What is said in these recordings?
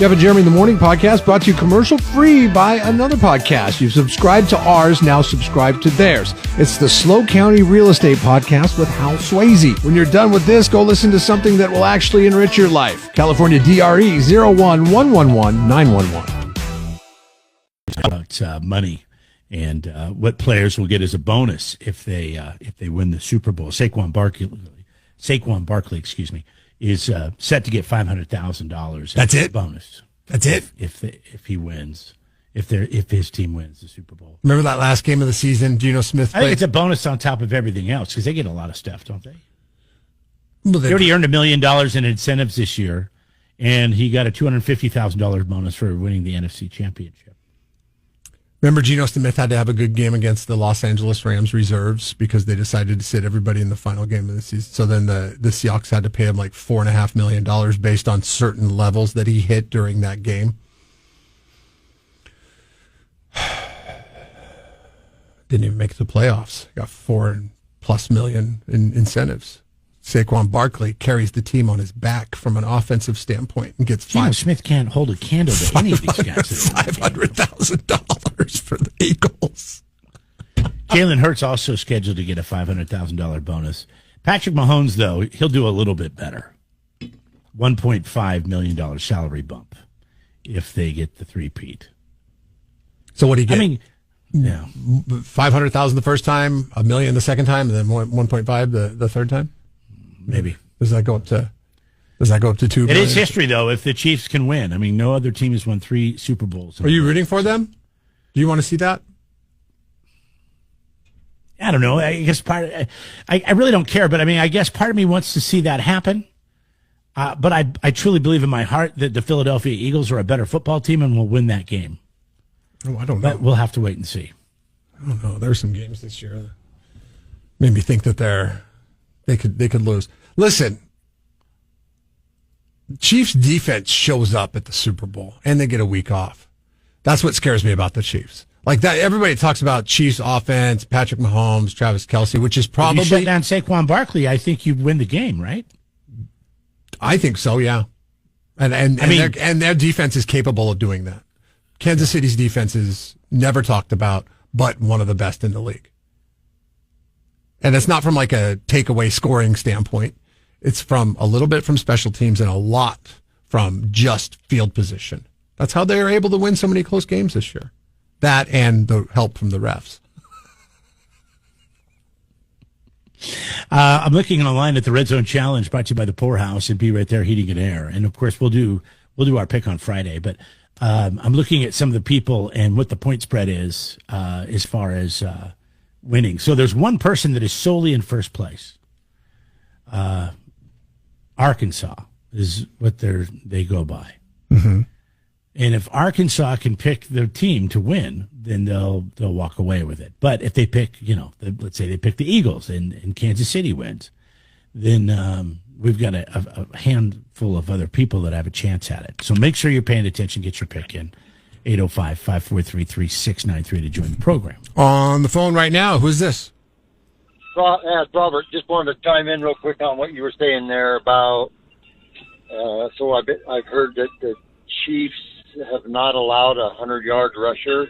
Jeff and Jeremy in the Morning podcast brought to you commercial-free by another podcast. You've subscribed to ours, now subscribe to theirs. It's the Slow County Real Estate Podcast with Hal Swayze. When you're done with this, go listen to something that will actually enrich your life. California DRE 01111911. About money and what players will get as a bonus if they win the Super Bowl. Saquon Barkley, is set to get $500,000. That's it. Bonus. That's it. If he wins, if his team wins the Super Bowl. Remember that last game of the season? Geno Smith played? I think it's a bonus on top of everything else because they get a lot of stuff, don't they? Well, they already earned $1 million in incentives this year, and he got a $250,000 bonus for winning the NFC Championship. Remember, Geno Smith had to have a good game against the Los Angeles Rams reserves because they decided to sit everybody in the final game of the season. So then the Seahawks had to pay him like $4.5 million based on certain levels that he hit during that game. Didn't even make the playoffs. Got $4+ million in incentives. Saquon Barkley carries the team on his back from an offensive standpoint and gets Geno Smith can't hold a candle to any of these guys. $500,000 for the Eagles. Jalen Hurts also scheduled to get a $500,000 bonus. Patrick Mahomes, though, he'll do a little bit better. $1.5 million salary bump if they get the three-peat. So what do you get? I mean, yeah, $500,000 the first time, $1 million the second time, and then 1.5 the third time. Maybe. Does that go up to $2 million? It is history, though, if the Chiefs can win. I mean, no other team has won 3 Super Bowls. Are you rooting for them? Do you want to see that? I don't know. I guess I really don't care, but I mean, I guess part of me wants to see that happen. But I truly believe in my heart that the Philadelphia Eagles are a better football team and will win that game. Oh, I don't know. But we'll have to wait and see. I don't know. There's some games this year that made me think that they could lose. Listen, Chiefs defense shows up at the Super Bowl and they get a week off. That's what scares me about the Chiefs. Like that, everybody talks about Chiefs offense, Patrick Mahomes, Travis Kelce, which is probably. If you shut down Saquon Barkley, I think you'd win the game, right? I think so, yeah. And their defense is capable of doing that. Kansas City's defense is never talked about, but one of the best in the league. And it's not from like a takeaway scoring standpoint. It's from a little bit from special teams and a lot from just field position. That's how they are able to win so many close games this year. That and the help from the refs. I'm looking online at the Red Zone Challenge brought to you by the Poorhouse and Be Right There Heating and Air. And of course, we'll do our pick on Friday. But I'm looking at some of the people and what the point spread is as far as winning. So there's one person that is solely in first place. Arkansas is what they go by. Mm-hmm. And if Arkansas can pick their team to win, then they'll walk away with it. But if they pick, let's say they pick the Eagles and Kansas City wins, then we've got a handful of other people that have a chance at it. So make sure you're paying attention. Get your pick in. 805-543-3693 to join the program. On the phone right now, who's this? Robert, just wanted to chime in real quick on what you were saying there about. So I've heard that the Chiefs have not allowed a 100-yard rusher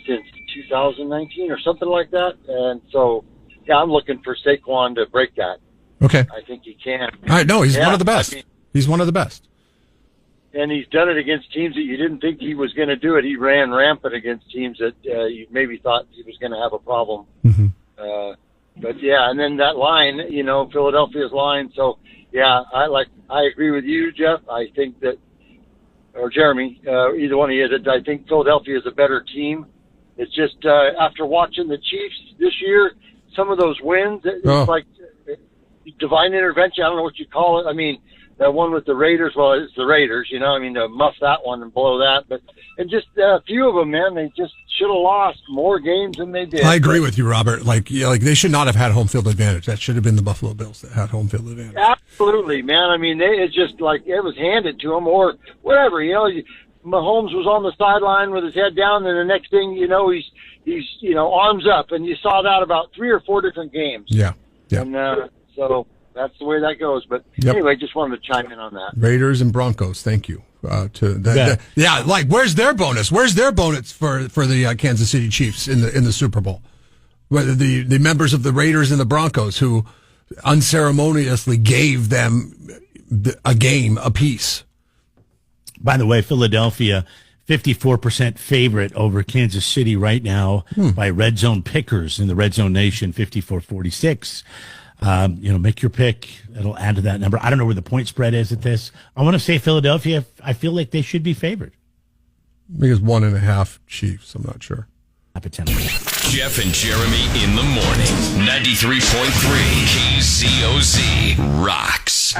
since 2019 or something like that, and so I'm looking for Saquon to break that. Okay, I think he can. All right, no, he's one of the best. He's one of the best. And he's done it against teams that you didn't think he was going to do it. He ran rampant against teams that you maybe thought he was going to have a problem. Mm-hmm. But yeah, and then that line, Philadelphia's line. So yeah, I agree with you, Jeff. I think that, or Jeremy, either one of you, that I think Philadelphia is a better team. It's just after watching the Chiefs this year, some of those wins, it's like divine intervention. I don't know what you call it. I mean, that one with the Raiders, well, it's the Raiders, to muff that one and blow that. And just a few of them, man, they just should have lost more games than they did. I agree with you, Robert. Like they should not have had home field advantage. That should have been the Buffalo Bills that had home field advantage. Absolutely, man. I mean, it's just like it was handed to them or whatever. Mahomes was on the sideline with his head down, and the next thing he's arms up, and you saw that about 3 or 4 different games. Yeah. And so that's the way that goes. But anyway, just wanted to chime in on that. Raiders and Broncos. Thank you. Like where's their bonus? Where's their bonus for the Kansas City Chiefs in the Super Bowl? Whether the members of the Raiders and the Broncos who unceremoniously gave them a game apiece. By the way, Philadelphia 54% favorite over Kansas City right now by Red Zone pickers in the Red Zone Nation, 54-46. Make your pick. It'll add to that number. I don't know where the point spread is at this. I want to say Philadelphia. I feel like they should be favored. I think it's 1.5 Chiefs. I'm not sure. Jeff and Jeremy in the morning. 93.3 KZOZ rocks.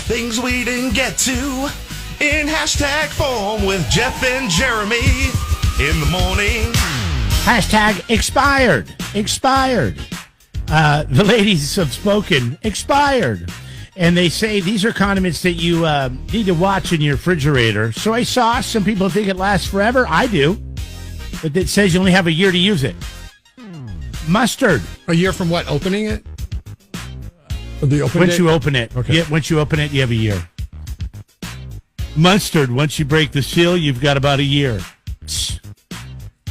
Things we didn't get to in hashtag form with Jeff and Jeremy in the morning. Hashtag expired. The ladies have spoken. Expired. And they say these are condiments that you need to watch in your refrigerator. Soy sauce, some people think it lasts forever. I do. But it says you only have a year to use it. Mustard. A year from what? Opening it? Once you open it. Okay. Once you open it, you have a year. Mustard, once you break the seal, you've got about a year.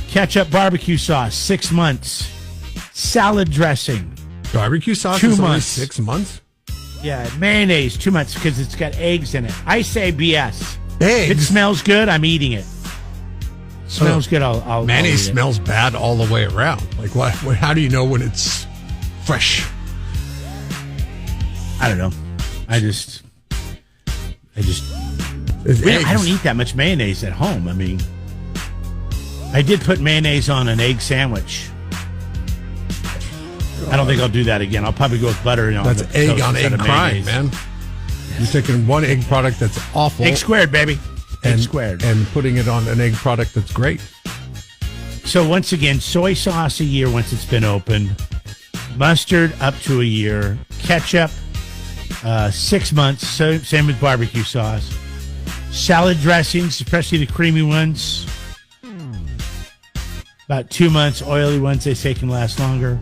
Ketchup barbecue sauce, 6 months. Salad dressing. Barbecue sauce 2 is only months. 6 months? Yeah, mayonnaise, 2 months because it's got eggs in it. I say BS. Eggs? If it smells good, I'm eating it. Smells good, I'll mayonnaise eat it. smells bad all the way around. Like what? How do you know when it's fresh? I don't know. I don't eat that much mayonnaise at home. I mean, I did put mayonnaise on an egg sandwich. I don't think I'll do that again. I'll probably go with butter. That's egg on egg crime, man. You're taking one egg product that's awful. Egg squared, baby. Egg squared. And putting it on an egg product that's great. So once again, soy sauce a year once it's been opened. Mustard up to a year. Ketchup 6 months. So, same with barbecue sauce. Salad dressings, especially the creamy ones, about 2 months. Oily ones, they say, can last longer.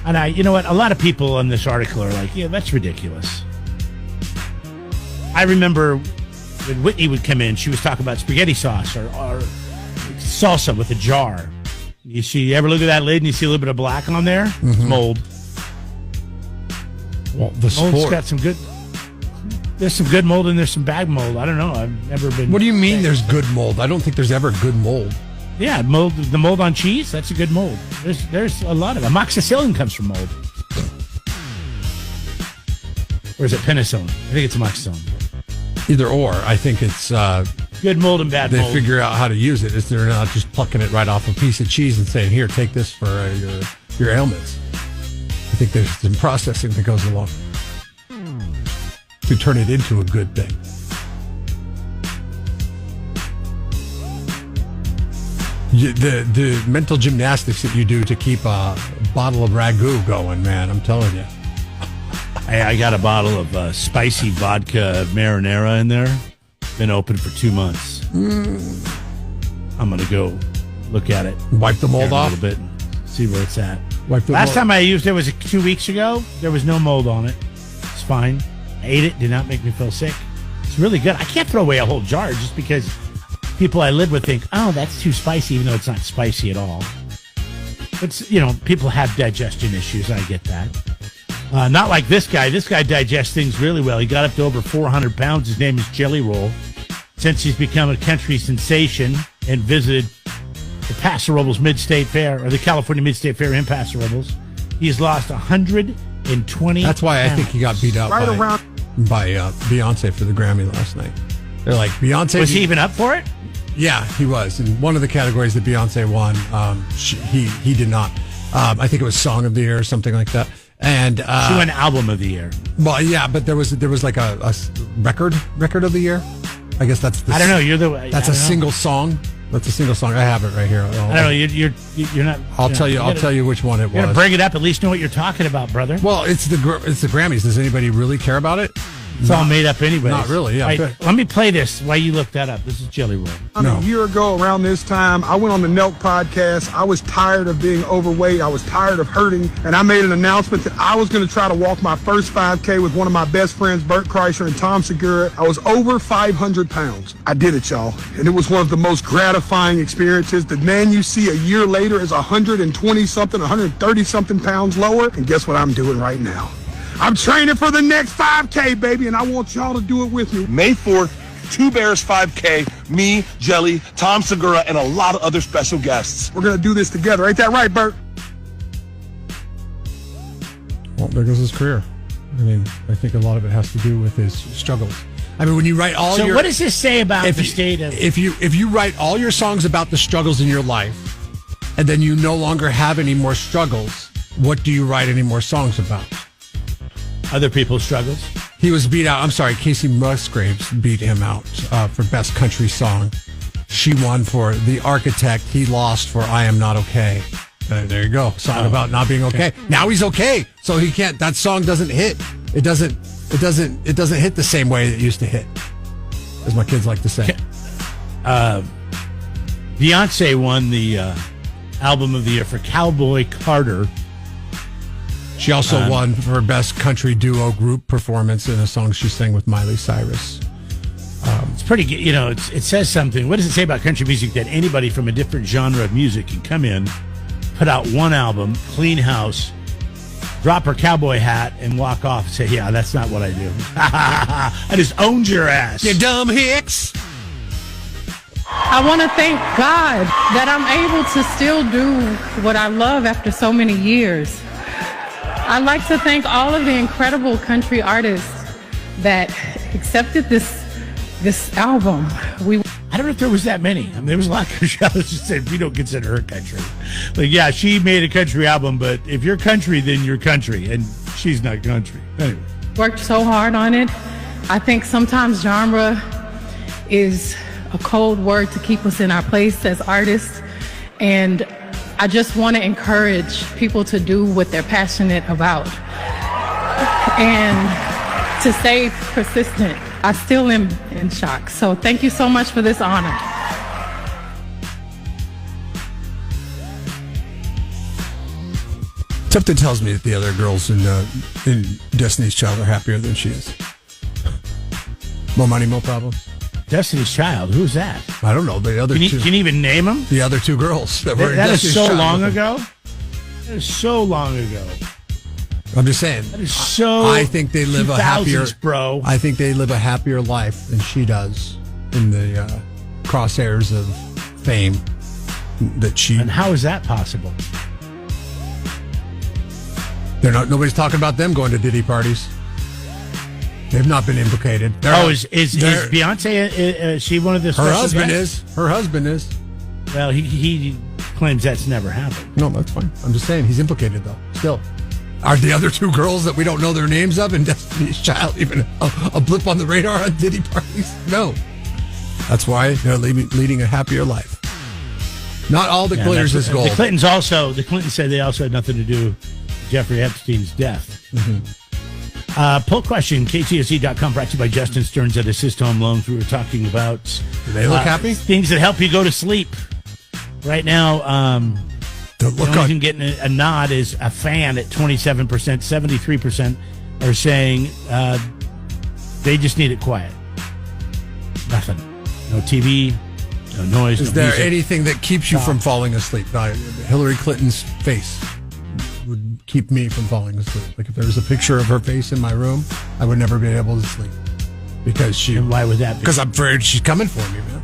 And you know what? A lot of people on this article are like, yeah, that's ridiculous. I remember when Whitney would come in, she was talking about spaghetti sauce or salsa with a jar. You ever look at that lid and you see a little bit of black on there? Mm-hmm. It's mold. Well, the mold's got some good. There's some good mold and there's some bad mold. I don't know. I've never been. What do you mean there's good mold? I don't think there's ever good mold. Yeah, mold. The mold on cheese, that's a good mold. There's a lot of it. Amoxicillin comes from mold. Or is it penicillin? I think it's amoxicillin. Either or. I think it's good mold and bad mold. They figure out how to use it. They're not just plucking it right off a piece of cheese and saying, here, take this for your ailments. I think there's some processing that goes along to turn it into a good thing. The mental gymnastics that you do to keep a bottle of ragu going, man, I'm telling you. I got a bottle of spicy vodka marinara in there. Been open for 2 months. I'm going to go look at it. Wipe the mold off? A little bit and see where it's at. Last time I used it was 2 weeks ago. There was no mold on it. It's fine. I ate it. Did not make me feel sick. It's really good. I can't throw away a whole jar just because people I live with think, oh, that's too spicy, even though it's not spicy at all. But, people have digestion issues. I get that. Not like this guy. This guy digests things really well. He got up to over 400 pounds. His name is Jelly Roll. Since he's become a country sensation and visited the Paso Robles Mid-State Fair, or the California Mid-State Fair in Paso Robles, he's lost 120 That's why pounds. I think he got beat out by Beyonce for the Grammy last night. They're like, Beyonce... Was he even up for it? Yeah, he was. In one of the categories that Beyonce won, he did not. I think it was Song of the Year or something like that. And she won Album of the Year. Well, yeah, but there was like a record of the year. I guess that's I don't know. You're the that's a single song. That's a single song. I have it right here. I don't know. You're not. I'll tell you which one it was. You're gonna bring it up. At least know what you're talking about, brother. Well, it's the Grammys. Does anybody really care about it? It's all made up anyway. Not really, yeah. Right, let me play this while you look that up. This is Jelly Roll. A year ago around this time, I went on the Nelk podcast. I was tired of being overweight. I was tired of hurting. And I made an announcement that I was going to try to walk my first 5K with one of my best friends, Bert Kreischer and Tom Segura. I was over 500 pounds. I did it, y'all. And it was one of the most gratifying experiences. The man you see a year later is 120-something, 130-something pounds lower. And guess what I'm doing right now? I'm training for the next 5K, baby, and I want y'all to do it with me. May 4th, Two Bears 5K, me, Jelly, Tom Segura, and a lot of other special guests. We're going to do this together. Ain't that right, Bert? Well, there goes his career. I mean, I think a lot of it has to do with his struggles. I mean, when you write all what does this say about the state of... If you write all your songs about the struggles in your life, and then you no longer have any more struggles, what do you write any more songs about? Other people's struggles. He was beat out. I'm sorry, Casey Musgraves beat him out for Best Country Song. She won for The Architect. He lost for I Am Not Okay. There you go. Song about not being okay. Now he's okay, so he can't. That song doesn't hit. It doesn't hit the same way it used to hit, as my kids like to say. Beyonce won the Album of the Year for Cowboy Carter. She also won for Best Country Duo Group Performance in a song she sang with Miley Cyrus. It's pretty good. You know, it says something. What does it say about country music that anybody from a different genre of music can come in, put out one album, clean house, drop her cowboy hat, and walk off and say, yeah, that's not what I do. I just owned your ass. You dumb hicks. I want to thank God that I'm able to still do what I love after so many years. I'd like to thank all of the incredible country artists that accepted this album. I don't know if there was that many. I mean, there was a lot of country artists that said, we don't consider her country. Like, yeah, she made a country album, but if you're country, then you're country, and she's not country. Anyway. Worked so hard on it. I think sometimes genre is a cold word to keep us in our place as artists, and I just want to encourage people to do what they're passionate about and to stay persistent. I still am in shock. So thank you so much for this honor. Something tells me that the other girls in Destiny's Child are happier than she is. More money, more problems. Destiny's Child, who's that? I don't know. The other two. Can you even name them? The other two girls that were in That Destiny's is so Child long ago. That is so long ago. I'm just saying. That is so. I think they live a happier, bro. I think they live a happier life than she does in the crosshairs of fame that she. And how is that possible? They're not. Nobody's talking about them going to Diddy parties. They've not been implicated. Is Beyonce? Is she one of the? Her husband is. Her husband is. Well, he claims that's never happened. No, that's fine. I'm just saying he's implicated though. Still, are the other two girls that we don't know their names of in Destiny's Child even a blip on the radar on Diddy parties? No. That's why they're leading a happier life. Not all that glitters is gold. The Clintons said they also had nothing to do with Jeffrey Epstein's death. Mm-hmm. Poll question, KTSE.com, brought to you by Justin Stearns at Assist Home Loans. We were talking about do they look happy? Things that help you go to sleep. Right now, the only thing getting a nod is a fan at 27%. 73% are saying they just need it quiet. Nothing. No TV, no noise, Is no there music. anything that keeps you from falling asleep? Hillary Clinton's face would keep me from falling asleep. Like if there was a picture of her face in my room, I would never be able to sleep. Because she. And why would that be? Because I'm afraid she's coming for me, man.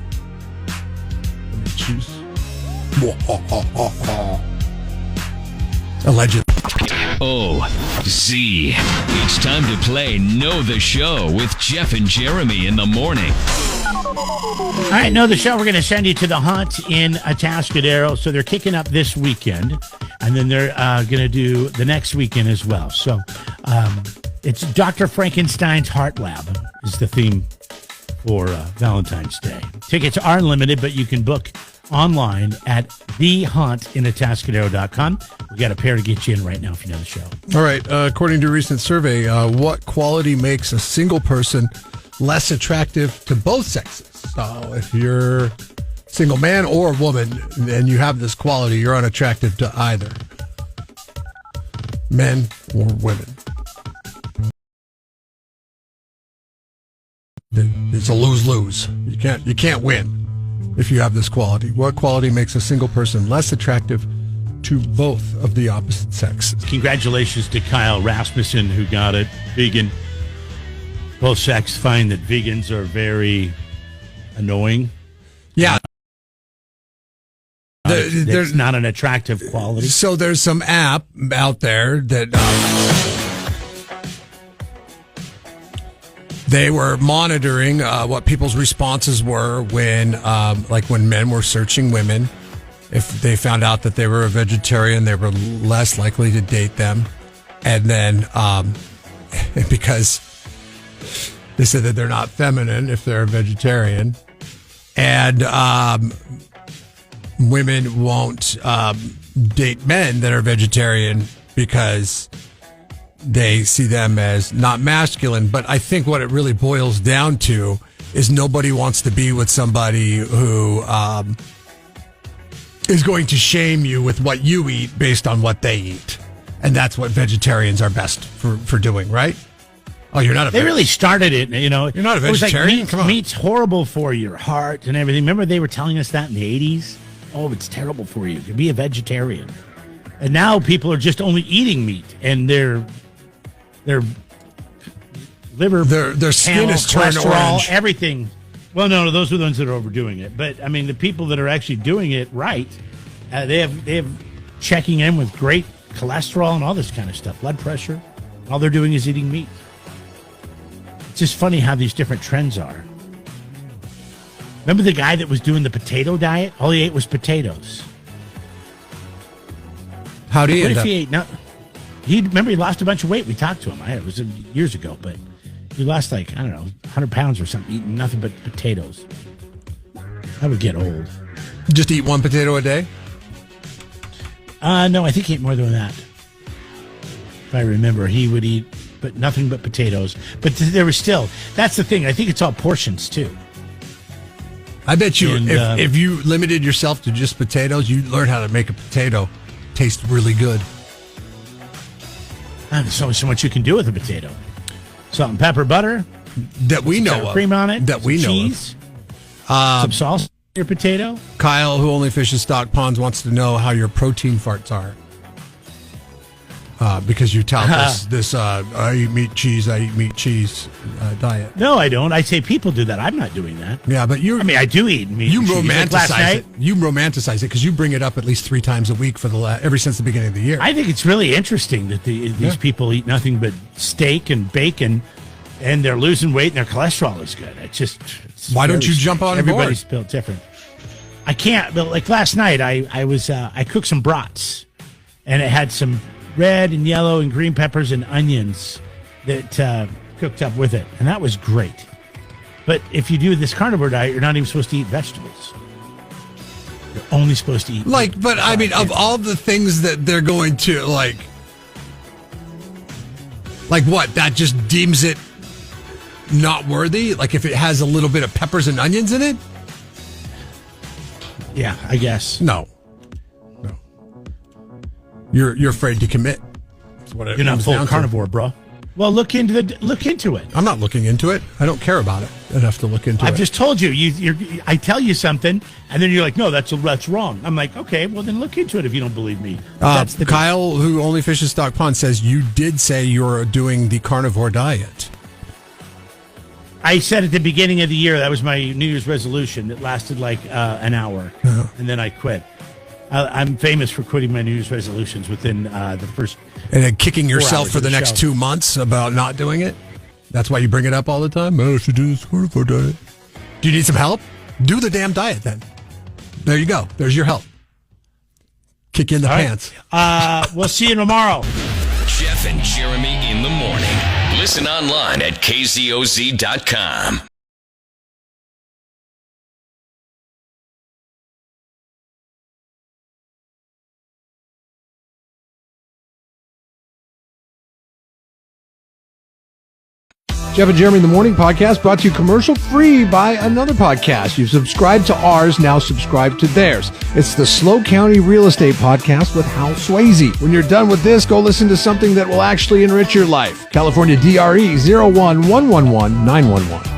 I mean, she's. Allegedly. O-Z. It's time to play Know the Show with Jeff and Jeremy in the morning. All right, Know the Show. We're going to send you to the hunt in Atascadero. So they're kicking up this weekend, and then they're going to do the next weekend as well. So it's Dr. Frankenstein's Heart Lab is the theme for Valentine's Day. Tickets are limited, but you can book online at thehuntinatascadero.com. We got a pair to get you in right now if you know the show. All right. According to a recent survey, what quality makes a single person less attractive to both sexes? So if you're a single man or a woman and you have this quality, you're unattractive to either men or women. It's a lose-lose. You can't win if you have this quality. What quality makes a single person less attractive to both of the opposite sex? Congratulations to Kyle Rasmussen, who got it. Vegan. Both sex find that vegans are very annoying. Yeah. There's not an attractive quality. So there's some app out there that they were monitoring what people's responses were when men were searching women. If they found out that they were a vegetarian, they were less likely to date them. And then because they said that they're not feminine if they're a vegetarian. And women won't date men that are vegetarian because they see them as not masculine. But I think what it really boils down to is nobody wants to be with somebody who is going to shame you with what you eat based on what they eat. And that's what vegetarians are best for doing, right? Oh, you're not a They really started it, you know. You're not a vegetarian? It was Come like on. meat's horrible for your heart and everything. Remember they were telling us that in the 80s? Oh, it's terrible for you to be a vegetarian. And now people are just only eating meat, and their liver, their skin is turned cholesterol, orange. everything. Well, no, those are the ones that are overdoing it. But I mean, the people that are actually doing it right, they have checking in with great cholesterol and all this kind of stuff, blood pressure. All they're doing is eating meat. It's just funny how these different trends are. Remember the guy that was doing the potato diet? All he ate was potatoes. How do you What end if up? he ate? Remember he lost a bunch of weight. We talked to him. It was years ago, but he lost 100 pounds or something, eating nothing but potatoes. I would get old. Just eat one potato a day? No, I think he ate more than that. If I remember, he would eat nothing but potatoes. But there was still, that's the thing. I think it's all portions too. I bet you And, if you limited yourself to just potatoes, you'd learn how to make a potato taste really good. There's only so much you can do with a potato. Salt and pepper, butter. That we know Sour of. cream on it. That we know cheese, of. some sauce on your potato. Kyle, who only fishes stock ponds, wants to know how your protein farts are. Because you tout this I eat meat, cheese diet. No, I don't. I say people do that. I'm not doing that. Yeah, but I do eat meat. You and cheese. Like last romanticize night, it. You romanticize it because you bring it up at least 3 times a week for ever since the beginning of the year. I think it's really interesting that these people eat nothing but steak and bacon, and they're losing weight and their cholesterol is good. It's Why don't you very jump on strange. board? Everybody's built different. I can't. But like last night, I cooked some brats, and it had some red and yellow and green peppers and onions that cooked up with it, and that was great. But if you do this carnivore diet, you're not even supposed to eat vegetables. You're only supposed to eat meat. But I mean, of all the things that they're going to like what? That just deems it not worthy? Like if it has a little bit of peppers and onions in it? Yeah, I guess. No. You're afraid to commit. That's what it You're not comes full down to. carnivore, bro. Well, look into it. I'm not looking into it. I don't care about it enough to look into it. I've just told you. I tell you something, and then you're like, "No, that's wrong." I'm like, "Okay, well then look into it if you don't believe me." That's the Kyle, who only fishes stock pond, says you did say you're doing the carnivore diet. I said at the beginning of the year that was my New Year's resolution. That lasted like an hour, and then I quit. I'm famous for quitting my New Year's resolutions within the first. And then kicking 4 yourself hours for of the next show. 2 months about not doing it? That's why you bring it up all the time? I should do this carnivore diet. Do you need some help? Do the damn diet then. There you go. There's your help. Kick you in the pants. We'll see you tomorrow. Jeff and Jeremy in the morning. Listen online at kzoz.com. Jeff and Jeremy in the Morning podcast brought to you commercial-free by another podcast. You've subscribed to ours, now subscribe to theirs. It's the SLO County Real Estate Podcast with Hal Swayze. When you're done with this, go listen to something that will actually enrich your life. California DRE 01111 911.